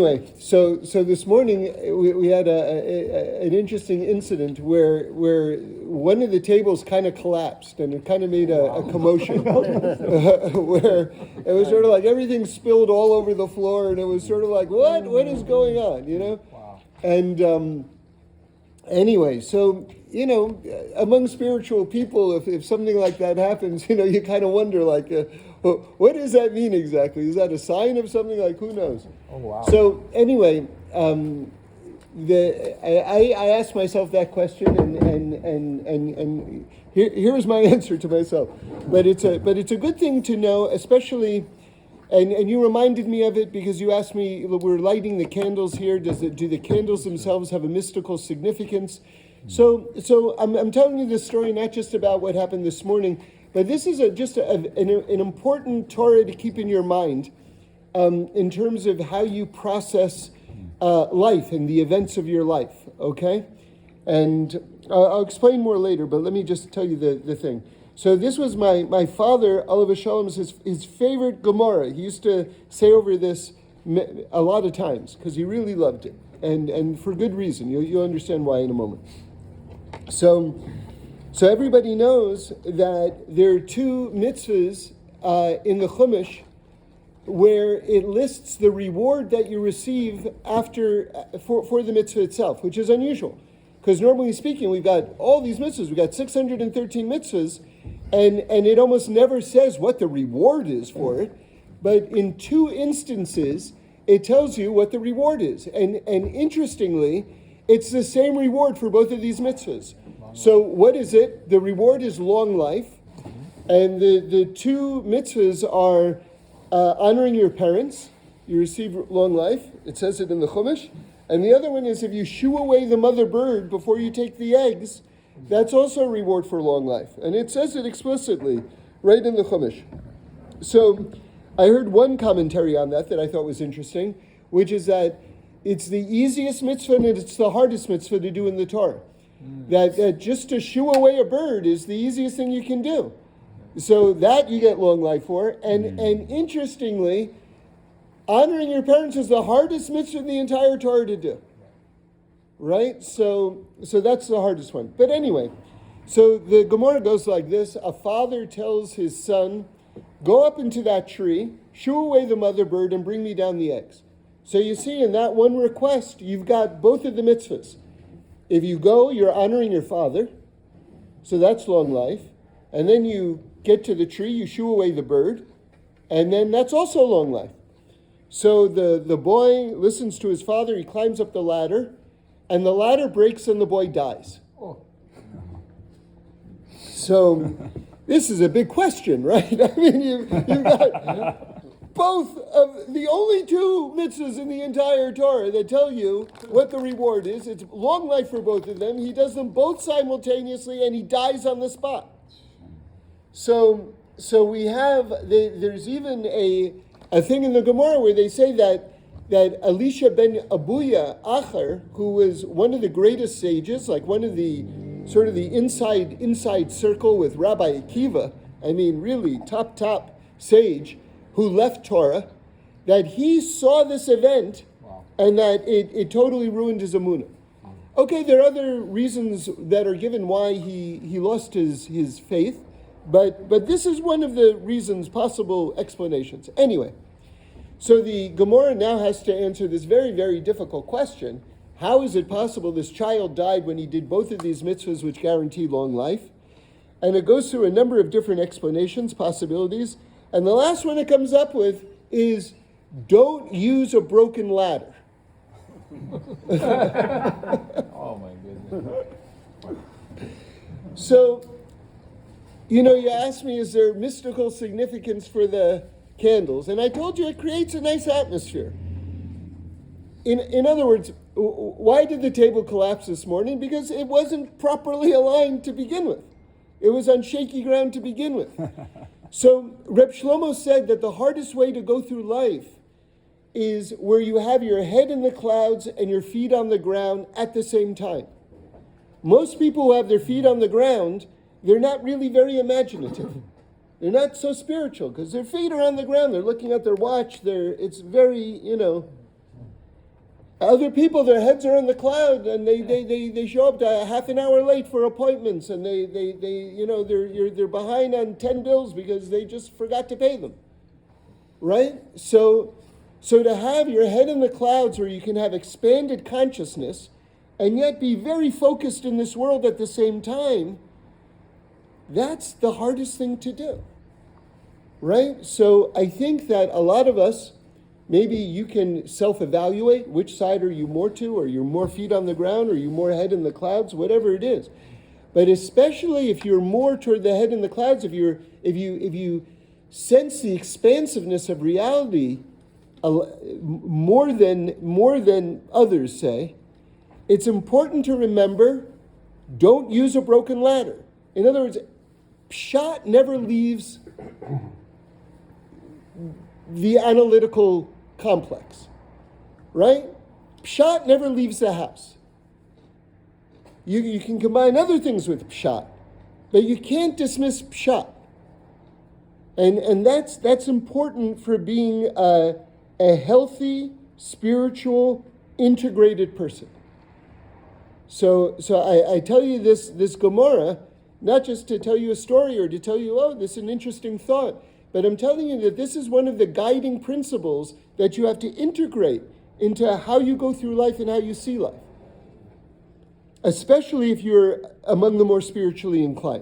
Anyway, so this morning we had an interesting incident where one of the tables kind of collapsed and it kind of made a commotion where it was sort of like everything spilled all over the floor and it was sort of like what is going on, you know? Wow. And anyway, so among spiritual people, if something like that happens, you kind of wonder like. What does that mean exactly? Is that a sign of something? Like, who knows? Oh, wow. So anyway, I asked myself that question, and here's my answer to myself. But it's a good thing to know, especially, and you reminded me of it because you asked me. We're lighting the candles here. Do the candles themselves have a mystical significance? So I'm telling you this story not just about what happened this morning. But this is an important Torah to keep in your mind in terms of how you process life and the events of your life, okay? And I'll explain more later, but let me just tell you the thing. So this was my father, Olav Shalom, his favorite Gemara. He used to say over this a lot of times because he really loved it, and for good reason. You'll understand why in a moment. So everybody knows that there are two mitzvahs in the Chumash where it lists the reward that you receive for the mitzvah itself, which is unusual. Because normally speaking, we've got all these mitzvahs. We've got 613 mitzvahs, and it almost never says what the reward is for it. But in two instances, it tells you what the reward is. And interestingly, it's the same reward for both of these mitzvahs. So what is it? The reward is long life. And the two mitzvahs are honoring your parents. You receive long life. It says it in the Chumash. And the other one is if you shoo away the mother bird before you take the eggs, that's also a reward for long life. And it says it explicitly right in the Chumash. So I heard one commentary on that I thought was interesting, which is that it's the easiest mitzvah and it's the hardest mitzvah to do in the Torah. That just to shoo away a bird is the easiest thing you can do. So that you get long life for. And interestingly, honoring your parents is the hardest mitzvah in the entire Torah to do. Right? So that's the hardest one. But anyway, so the Gemara goes like this. A father tells his son, go up into that tree, shoo away the mother bird, and bring me down the eggs. So you see, in that one request, you've got both of the mitzvahs. If you go, you're honoring your father, so that's long life. And then you get to the tree, you shoo away the bird, and then that's also long life. So the boy listens to his father, he climbs up the ladder, and the ladder breaks and the boy dies. Oh. So this is a big question, right? I mean, you've got both of the only two mitzvahs in the entire Torah that tell you what the reward is. It's long life for both of them. He does them both simultaneously, and he dies on the spot. So we have there's even a thing in the Gemara where they say that Elisha ben Abuya Achar, who was one of the greatest sages, like one of the sort of the inside circle with Rabbi Akiva. I mean, really top sage. Who left Torah, that he saw this event and that it totally ruined his emunah. Okay, there are other reasons that are given why he lost his faith, but this is one of the reasons, possible explanations. Anyway, so the Gemara now has to answer this very, very difficult question. How is it possible this child died when he did both of these mitzvahs which guarantee long life? And it goes through a number of different explanations, possibilities. And the last one it comes up with is, don't use a broken ladder. Oh my goodness. So, you asked me, is there mystical significance for the candles? And I told you it creates a nice atmosphere. In other words, why did the table collapse this morning? Because it wasn't properly aligned to begin with. It was on shaky ground to begin with. So Reb Shlomo said that the hardest way to go through life is where you have your head in the clouds and your feet on the ground at the same time. Most people who have their feet on the ground, they're not really very imaginative. They're not so spiritual because their feet are on the ground. They're looking at their watch. It's very, Other people, their heads are in the cloud, and they show up half an hour late for appointments, and they're behind on 10 bills because they just forgot to pay them. Right? So to have your head in the clouds where you can have expanded consciousness and yet be very focused in this world at the same time, that's the hardest thing to do. Right? So I think that a lot of us, maybe you can self-evaluate which side are you more to, or you're more feet on the ground, or you're more head in the clouds, whatever it is. But especially if you're more toward the head in the clouds, if you sense the expansiveness of reality more than others say, it's important to remember, don't use a broken ladder. In other words, pshat never leaves the analytical complex, right? Pshat never leaves the house. You can combine other things with pshat, but you can't dismiss pshat. And that's important for being a healthy, spiritual, integrated person. So I tell you this Gemara, not just to tell you a story or to tell you, oh, this is an interesting thought, but I'm telling you that this is one of the guiding principles that you have to integrate into how you go through life and how you see life, especially if you're among the more spiritually inclined.